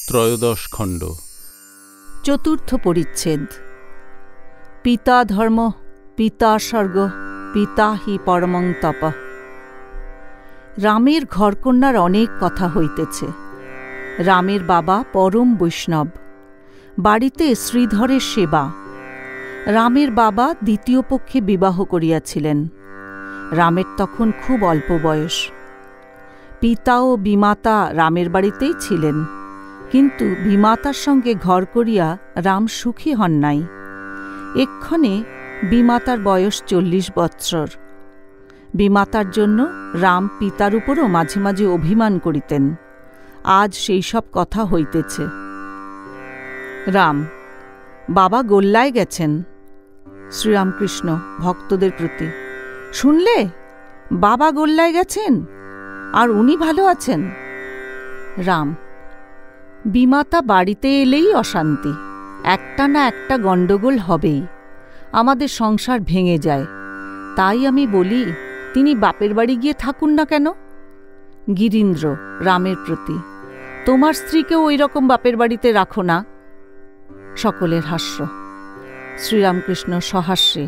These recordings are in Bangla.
ত্রয়োদশ খণ্ড। চতুর্থ পরিচ্ছেদ। পিতা ধর্ম, পিতা স্বর্গ, পিতা হি পরমং তপ। রামের ঘরকন্যার অনেক কথা হইতেছে। রামের বাবা পরম বৈষ্ণব, বাড়িতে শ্রীধরের সেবা। রামের বাবা দ্বিতীয় পক্ষে বিবাহ করিয়াছিলেন। রামের তখন খুব অল্প বয়স। পিতা ও বিমাতা রামের বাড়িতেই ছিলেন, কিন্তু বিমাতার সঙ্গে ঘর করিয়া রাম সুখী হন নাই। এক্ষণে বিমাতার বয়স 40 বৎসর। বিমাতার জন্য রাম পিতার উপরও মাঝে মাঝে অভিমান করিতেন। আজ সেই সব কথা হইতেছে। রাম: বাবা গোল্লায় গেছেন। শ্রীরামকৃষ্ণ ভক্তদের প্রতি: শুনলে, বাবা গোল্লায় গেছেন, আর উনি ভালো আছেন। রাম: বিমাতা বাড়িতে এলেই অশান্তি, একটা না একটা গণ্ডগোল হবেই, আমাদের সংসার ভেঙে যায়। তাই আমি বলি, তিনি বাপের বাড়ি গিয়ে থাকুন না কেন? গিরীন্দ্র রামের প্রতি: তোমার স্ত্রীকেও ওই রকম বাপের বাড়িতে রাখো না। সকলের হাস্য। শ্রীরামকৃষ্ণ সহাস্যে: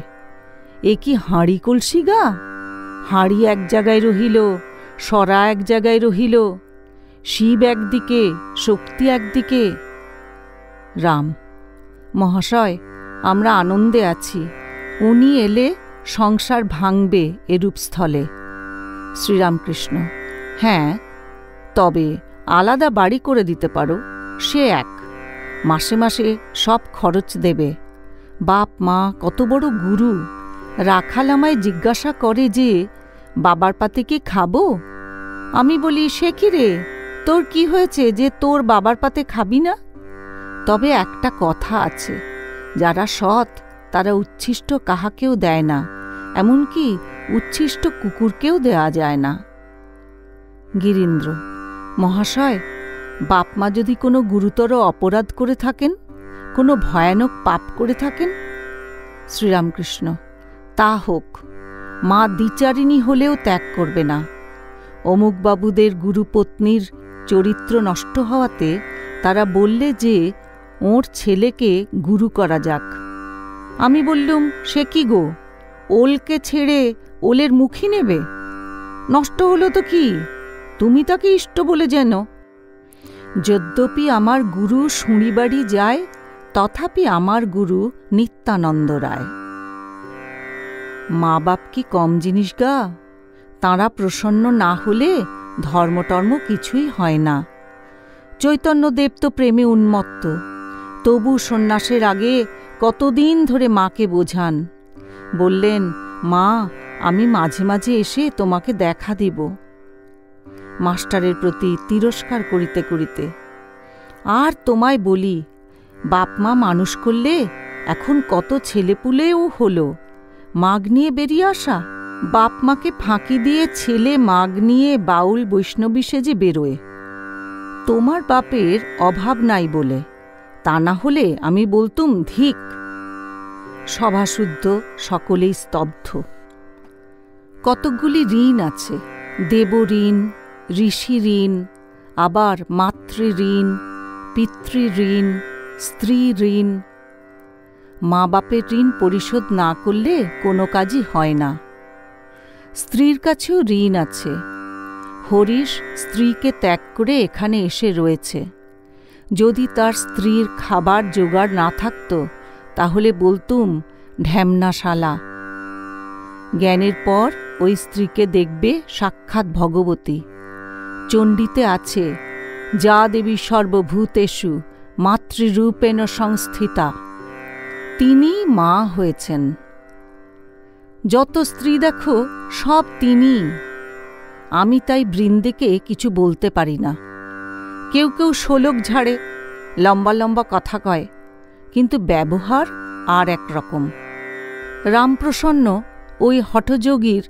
এ কি হাঁড়ি কলসি গা? হাঁড়ি এক জায়গায় রহিল, সরা এক জায়গায় রহিল, শিব একদিকে, শক্তি একদিকে। রাম: মহাশয়, আমরা আনন্দে আছি, উনি এলে সংসার ভাঙবে এরূপ স্থলে। শ্রীরামকৃষ্ণ: হ্যাঁ, তবে আলাদা বাড়ি করে দিতে পারো, সে এক। মাসে মাসে সব খরচ দেবে। বাপ মা কত বড় গুরু। রাখাল আমায় জিজ্ঞাসা করে যে, বাবার পাতে কি খাবো? আমি বলি, সে কি রে, তোর কি হয়েছে যে তোর বাবার পাতে খাবি না? তবে একটা কথা আছে, যারা সৎ তারা উচ্ছিষ্ট কাহাকেও দেয় না, এমনকি উচ্ছিষ্ট কুকুরকেও দেয়া যায় না। গিরীন্দ্র: মহাশয়, বাপমা যদি কোনো গুরুতর অপরাধ করে থাকেন, কোনো ভয়ানক পাপ করে থাকেন? শ্রীরামকৃষ্ণ: তা হোক, মা দ্বিচারিণী হলেও ত্যাগ করবে না। অমুকবাবুদের গুরুপত্নীর চরিত্র নষ্ট হওয়াতে তারা বললে যে ওর ছেলেকে গুরু করা যাক। আমি বললুম, সে কি গো, ওলকে ছেড়ে ওলের মুখই নেবে? নষ্ট হলো তো কি, তুমি তাকে ইষ্ট বলে যেন। যদ্যপি আমার গুরু শুঁড়িবাড়ি যায়, তথাপি আমার গুরু নিত্যানন্দ রায়। মা বাপ কি কম জিনিস গা? তাঁরা প্রসন্ন না হলে ধর্মটর্ম কিছুই হয় না। চৈতন্যদেব তো প্রেমে উন্মত্ত, তবু সন্ন্যাসের আগে কতদিন ধরে মাকে বোঝান। বললেন, মা, আমি মাঝে মাঝে এসে তোমাকে দেখা দিব। মাস্টারের প্রতি তিরস্কার করিতে করিতে: আর তোমায় বলি, বাপ মা মানুষ করলে এখন কত ছেলেপুলেও হলো, মাগ নিয়ে বেরিয়ে আসা। বাপ মাকে ফাঁকি দিয়ে ছেলে মাগ নিয়ে বাউল বৈষ্ণবী সেজে বেরোয়। তোমার বাপের অভাব নাই বলে, তা না হলে আমি বলতুম ধিক। সভাশুদ্ধ সকলেই স্তব্ধ। কতকগুলি ঋণ আছে, দেব ঋণ, ঋষি ঋণ, আবার মাতৃ ঋণ, পিতৃ ঋণ, স্ত্রী ঋণ। মা বাপের ঋণ পরিশোধ না করলে কোনো কাজই হয় না। স্ত্রীর কাছেও ঋণ আছে। হরিশ স্ত্রীকে ত্যাগ করে এখানে এসে রয়েছে। যদি তার স্ত্রীর খাবার জোগাড় না থাকত, তাহলে বলতুম ঢ্যামনা শালা। জ্ঞানের পর ওই স্ত্রীকে দেখবে সাক্ষাৎ ভগবতী। চণ্ডীতে আছে, যা দেবী সর্বভূতেষু মাতৃরূপেণ সংস্থিতা। তিনি মা হয়েছেন। যত স্ত্রী দেখো সব তিনিই। আমি তাই বৃন্দেকে কিছু বলতে পারি না। কেউ কেউ শোলক ঝাড়ে, লম্বা লম্বা কথা কয়, কিন্তু ব্যবহার আর এক রকম। রামপ্রসন্ন ওই হঠযোগীর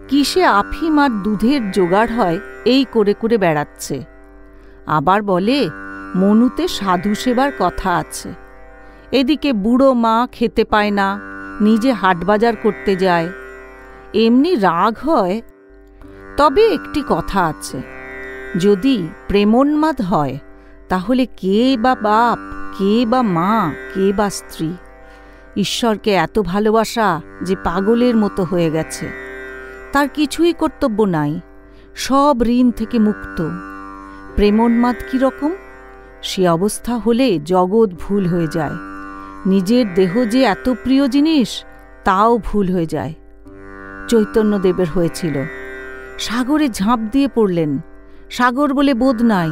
কিসে আফিম আর দুধের জোগাড় হয় এই করে করে বেড়াচ্ছে। আবার বলে, মনুতে সাধু সেবার কথা আছে। এদিকে বুড়ো মা খেতে পায় না, নিজে হাটবাজার করতে যায়। এমনি রাগ হয়। তবে একটি কথা আছে, যদি প্রেমোন্মাদ হয় তাহলে কে বা বাপ, কে বা মা, কে বা স্ত্রী? ঈশ্বরকে এত ভালোবাসা যে পাগলের মতো হয়ে গেছে। তার কিছুই কর্তব্য নাই, সব ঋণ থেকে মুক্ত। প্রেমোন্মাদ কীরকম? সে অবস্থা হলে জগৎ ভুল হয়ে যায়। নিজের দেহ যে এত প্রিয় জিনিস, তাও ভুল হয়ে যায়। চৈতন্যদেবের হয়েছিল। সাগরে ঝাঁপ দিয়ে পড়লেন। সাগর বলে বোধ নাই।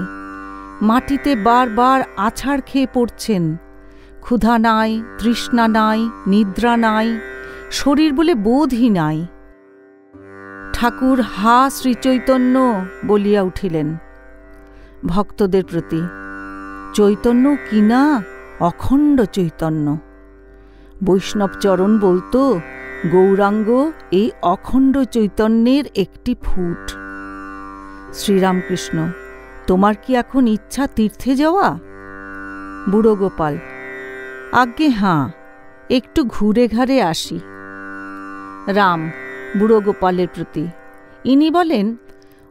মাটিতে বারবার আছাড় খেয়ে পড়ছেন। ক্ষুধা নাই, তৃষ্ণা নাই, নিদ্রা নাই, শরীর বলে বোধই নাই। ঠাকুর হা শ্রীচৈতন্য বলিয়া উঠিলেন। ভক্তদের প্রতি, চৈতন্য কিনা অখণ্ড চৈতন্য। বৈষ্ণবচরণ বলতো, গৌরাঙ্গ এই অখণ্ড চৈতন্যের একটি ফুট। শ্রীরামকৃষ্ণ, তোমার কি এখন ইচ্ছা তীর্থে যাওয়া? বুড়ো গোপাল, আজ্ঞে হাঁ, একটু ঘুরে ঘাড়ে আসি। রাম বুড়ো গোপালের প্রতি, ইনি বলেন,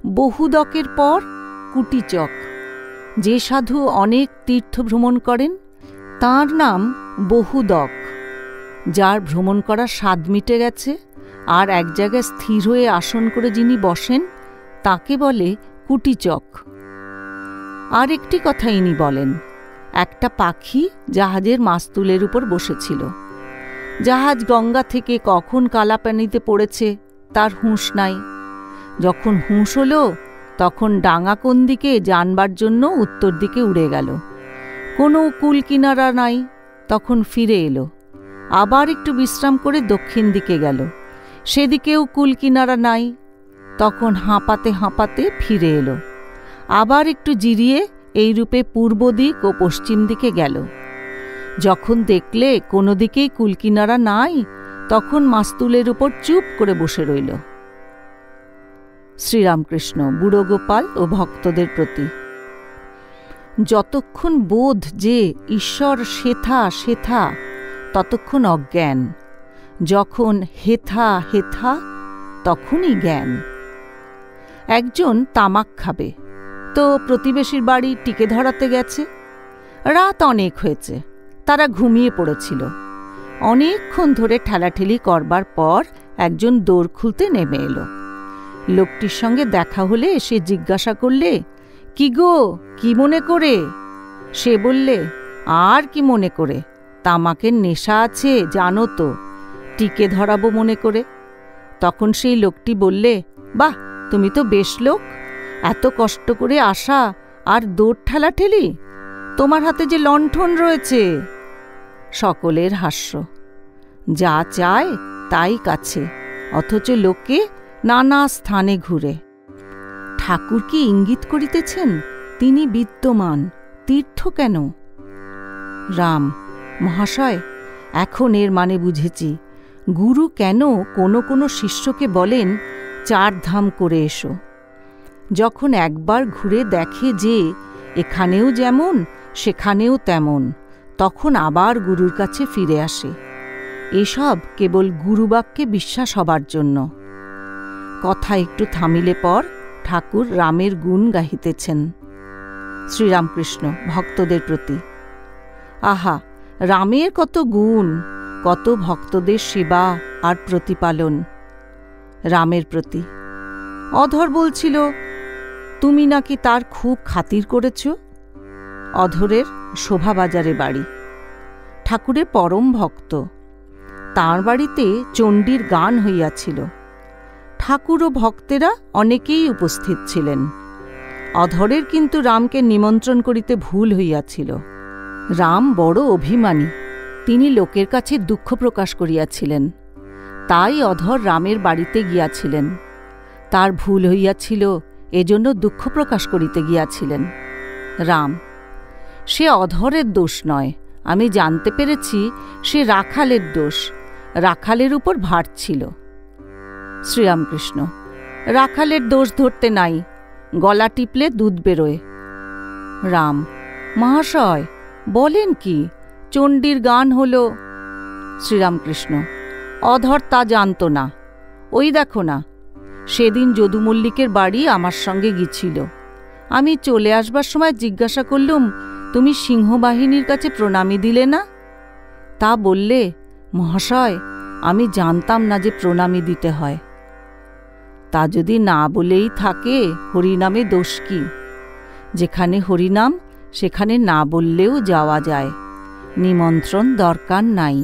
বহুদকের পর কুটিচক। যে সাধু অনেক তীর্থ ভ্রমণ করেন তার নাম বহুদক। যার ভ্রমণ করার স্বাদ মিটে গেছে আর এক জায়গায় স্থির হয়ে আসন করে যিনি বসেন তাকে বলে কুটিচক। আর একটি কথা ইনি বলেন, একটা পাখি জাহাজের মাস্তুলের উপর বসেছিল। জাহাজ গঙ্গা থেকে কখন কালাপানিতে পড়েছে তার হুঁশ নাই। যখন হুঁশ হল তখন ডাঙা কোন দিকে জানবার জন্য উত্তর দিকে উড়ে গেল। কোনো কুল কিনারা নাই, তখন ফিরে এলো। আবার একটু বিশ্রাম করে দক্ষিণ দিকে গেল, সেদিকেও কুল কিনারা নাই, তখন হাঁপাতে হাঁপাতে ফিরে এলো। আবার একটু জিরিয়ে এইরূপে পূর্ব দিক ও পশ্চিম দিকে গেল। যখন দেখলে কোনো দিকেই কুলকিনারা নাই, তখন মাস্তুলের উপর চুপ করে বসে রইল। শ্রীরামকৃষ্ণ বুড়ো গোপাল ও ভক্তদের প্রতি, যতক্ষণ বোধ যে ঈশ্বর সেথা সেথা, ততক্ষণ অজ্ঞান। যখন হেথা হেথা, তখনই জ্ঞান। একজন তামাক খাবে, তো প্রতিবেশীর বাড়ি টিকে ধরাতে গেছে। রাত অনেক হয়েছে, তারা ঘুমিয়ে পড়েছিল। অনেকক্ষণ ধরে ঠেলাঠেলি করবার পর একজন দোর খুলতে নেমে এলো। লোকটির সঙ্গে দেখা হলে সে জিজ্ঞাসা করলে, কি গো, কি মনে করে? সে বললে, আর কি মনে করে, তামাকের নেশা আছে জানো তো, টিকে ধরাবো মনে করে। তখন সেই লোকটি বললে, বাহ, তুমি তো বেশ লোক, এত কষ্ট করে আসা আর দৌড় ঠেলাঠেলি, তোমার হাতে যে লণ্ঠন রয়েছে। সকলের হাস্য। যা চায় তাই কাছে, অথচ লোকে নানা স্থানে ঘুরে। ঠাকুর কি ইঙ্গিত করিতেছেন তিনি বিদ্যমান, তীর্থ কেন? রাম, মহাশয়, এখন এর মানে বুঝেছি। গুরু কেন কোনো কোনো শিষ্যকে বলেন 4 ধাম করে এসো। যখন একবার ঘুরে দেখে যে এখানেও যেমন সেখানেও তেমন, তখন আবার গুরুর কাছে ফিরে আসে। এসব কেবল গুরুবাক্যে বিশ্বাস হবার জন্য। কথা একটু থামিলে পর ঠাকুর রামের গুণ গাহিতেছেন। শ্রীরামকৃষ্ণ ভক্তদের প্রতি, আহা, রামের কত গুণ, কত ভক্তদের সেবা আর প্রতিপালন। রামের প্রতি, অধর বলছিল তুমি নাকি তার খুব খাতির করেছ। অধরের শোভাবাজারে বাড়ি। ঠাকুরের পরম ভক্ত। তাঁর বাড়িতে চণ্ডীর গান হইয়াছিল। ঠাকুর ও ভক্তেরা অনেকেই উপস্থিত ছিলেন। অধরের কিন্তু রামকে নিমন্ত্রণ করিতে ভুল হইয়াছিল। রাম বড় অভিমানী, তিনি লোকের কাছে দুঃখ প্রকাশ করিয়াছিলেন। তাই অধর রামের বাড়িতে গিয়াছিলেন। তার ভুল হইয়াছিল, এজন্য দুঃখ প্রকাশ করিতে গিয়াছিলেন। রাম, সে অধরের দোষ নয়, আমি জানতে পেরেছি সে রাখালের দোষ। রাখালের উপর ভার ছিল। শ্রীরামকৃষ্ণ, রাখালের দোষ ধরতে নাই, গলা টিপলে দুধ বেরোয়। রাম, মহাশয় বলেন কি, চণ্ডীর গান হল। শ্রীরামকৃষ্ণ, অধর তা জানত না। ওই দেখো না, সেদিন যদু মল্লিকের বাড়ি আমার সঙ্গে গিয়েছিল। আমি চলে আসবার সময় জিজ্ঞাসা করলুম, তুমি সিংহবাহিনীর কাছে প্রণামী দিলে না? তা বললে, মহাশয়, আমি জানতাম না যে প্রণামী দিতে হয়। তা যদি না বলেই থাকে, হরিনামে দোষ কি? যেখানে হরিনাম সেখানে না বললেও যাওয়া যায়, নিমন্ত্রণ দরকার নাই।